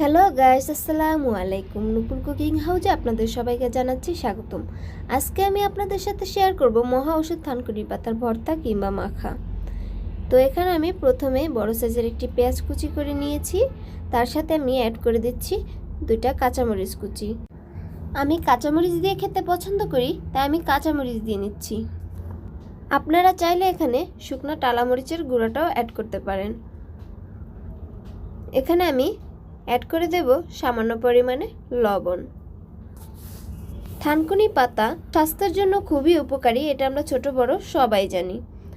Hello guys, আসসালামু আলাইকুম। নূপুর cooking হাউজে আপনাদের সবাইকে জানাচ্ছি স্বাগতম। আজকে আমি আপনাদের সাথে শেয়ার করব মহা ঔষধ থানকুনি পাতার ভর্তা কিংবা মাখা। তো এখানে আমি প্রথমে বড় সাইজের একটি পেঁয়াজ কুচি করে নিয়েছি। তার সাথে আমি অ্যাড করে দিচ্ছি 2টা কাঁচামরিচ কুচি। আমি কাঁচামরিচ দিয়ে খেতে পছন্দ করি, তাই আমি কাঁচামরিচ দিয়ে নিচ্ছি। আপনারা চাইলে এখানে শুকনো টালা মরিচের গুঁড়াটাও অ্যাড করতে পারেন। এখানে আমি অ্যাড করে দেব সামান্য পরিমাণে লবণ। থানকুনি পাতা স্বাস্থ্যের জন্য খুবই উপকারী, এটা আমরা ছোট বড় সবাই জানি।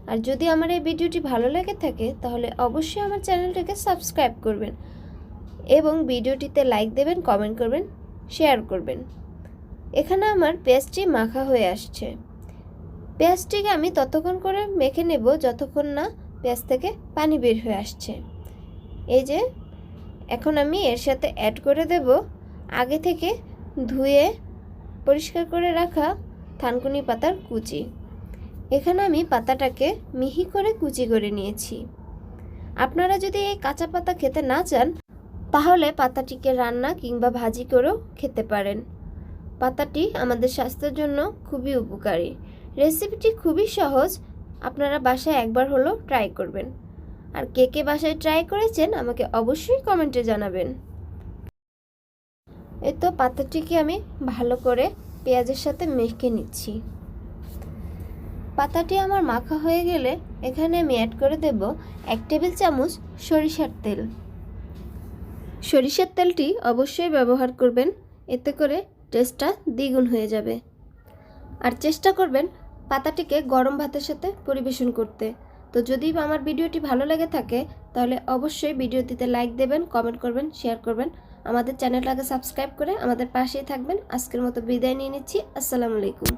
আর যদি আমার এই ভিডিওটি ভালো লেগে থাকে তাহলে অবশ্যই আমার চ্যানেলটাকে সাবস্ক্রাইব করবেন এবং ভিডিওটিতে লাইক দেবেন, কমেন্ট করবেন, শেয়ার করবেন। এখানে আমার পেঁয়াজটি মাখা হয়ে আসছে। পেঁয়াজটিকে আমি ততক্ষণ করে মেখে নেব যতক্ষণ না পেঁয়াজ থেকে পানি বের হয়ে আসছে। এই যে এখন আমি এর সাথে অ্যাড করে দেব আগে থেকে ধুয়ে পরিষ্কার করে রাখা থানকুনি পাতার কুচি। এখানে আমি পাতাটাকে মিহি করে কুচি করে নিয়েছি। আপনারা যদি এই কাঁচা পাতা খেতে না চান তাহলে পাতাটিকে রান্না কিংবা ভাজি করেও খেতে পারেন। পাতাটি আমাদের স্বাস্থ্যের জন্য খুবই উপকারী। রেসিপিটি খুবই সহজ, আপনারা বাসায় একবার হলেও ট্রাই করবেন। আর কে কে বাসায় ট্রাই করেছেন আমাকে অবশ্যই কমেন্টে জানাবেন। এই তো পাতাটিকে আমি ভালো করে পেঁয়াজের সাথে মেখে নিচ্ছি। পাতাটি আমার মাখা হয়ে গেলে এখানে আমি অ্যাড করে দেব 1 টেবিল চামচ সরিষার তেল। সরিষার তেলটি অবশ্যই ব্যবহার করবেন, এতে করে টেস্টটা দ্বিগুণ হয়ে যাবে। আর চেষ্টা করবেন পাতাটিকে গরম ভাতের সাথে পরিবেশন করতে। তো যদি আমার ভিডিওটি ভালো লেগে থাকে তাহলে অবশ্যই ভিডিওটিতে লাইক দেবেন, কমেন্ট করবেন, শেয়ার করবেন। আমাদের চ্যানেলটাকে সাবস্ক্রাইব করে আমাদের পাশেই থাকবেন। আজকের মতো বিদায় নিয়ে নিচ্ছি। আসসালামু আলাইকুম।